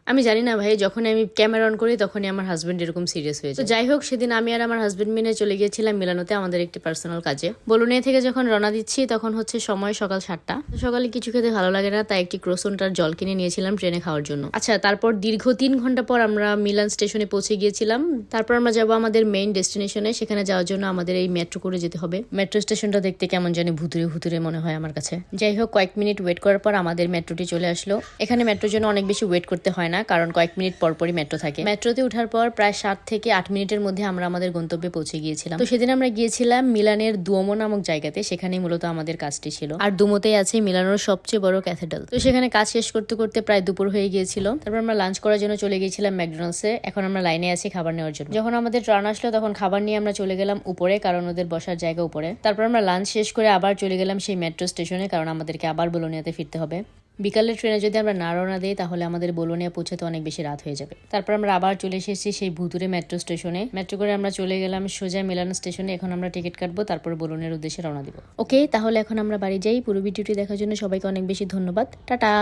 আমি জানি না ভাই, যখন আমি ক্যামেরা অন করি তখনই আমার হাজবেন্ড এরকম সিরিয়াস হয়ে যায়। তো যাই হোক, সেদিন আমি আর আমার হাজবেন্ড মিলে চলে গিয়েছিলাম মিলানোতে আমাদের একটি পার্সোনাল কাজে। বলুনিয়া থেকে যখন রওনা দিচ্ছি তখন হচ্ছে সময় সকাল 7টা। সকালে কিছু খেতে ভালো লাগে না, তাই একটি ক্রোসন্টার জল কিনে নিয়েছিলাম ট্রেনে খাওয়ার জন্য। আচ্ছা, তারপর দীর্ঘ 3 ঘন্টা পর আমরা মিলান স্টেশনে পৌঁছে গিয়েছিলাম। তারপর আমরা যাবো আমাদের মেইন ডেস্টিনেশনে। সেখানে যাওয়ার জন্য আমাদের এই মেট্রো করে যেতে হবে। মেট্রো স্টেশনটা দেখতে কেমন জানি ভুতুরে ভুতুরে মনে হয় আমার কাছে। যাই হোক, কয়েক মিনিট ওয়েট করার পর আমাদের মেট্রোটি চলে আসলো। এখানে মেট্রোর জন্য অনেক বেশি ওয়েট করতে হয় না, কারণ কয়েক মিনিট পরপরই মেট্রো থাকে। মেট্রোতে ওঠার পর প্রায় 7 থেকে 8 মিনিটের মধ্যে আমরা আমাদের গন্তব্যে পৌঁছে গিয়েছিলাম। তো সেদিন আমরা গিয়েছিলাম মিলানের দুয়োমো নামক জায়গাতে। সেখানেই মূলত আমাদের কাজটি ছিল। আর দুমোতেই আছে মিলানোর সবচেয়ে বড় ক্যাথেড্রাল। তো সেখানে কাজ শেষ করতে করতে প্রায় দুপুর হয়ে গিয়েছিল। তারপর আমরা লাঞ্চ করার জন্য চলে গিয়েছিলাম ম্যাকডোনাল্ডসে। এখন আমরা লাইনে আছি খাবার নেওয়ার জন্য। যখন আমাদের ট্রান আসলো তখন খাবার নিয়ে আমরা চলে গেলাম উপরে, কারণ ওদের বসার জায়গা উপরে। তারপর আমরা লাঞ্চ শেষ করে আবার চলে গেলাম সেই মেট্রো স্টেশনে, কারণ আমাদেরকে আবার বোলোনিয়াতে ফিরতে হবে। বিকালের ট্রেনে যদি আমরা না রওনা দিই তাহলে আমাদের বোলোনিয়া পৌঁছাতে অনেক বেশি রাত হয়ে যাবে। তারপর আমরা আবার চলে এসেছি সেই ভুতুরে মেট্রো স্টেশনে। মেট্রো করে আমরা চলে গেলাম সোজা মিলানো স্টেশনে। এখন আমরা টিকিট কাটবো, তারপর বোলোনিয়ার উদ্দেশ্যে রওনা দিব। ওকে, তাহলে এখন আমরা বাড়ি যাই। পুরো ভিডিওটি দেখার জন্য সবাইকে অনেক বেশি ধন্যবাদ। টাটা।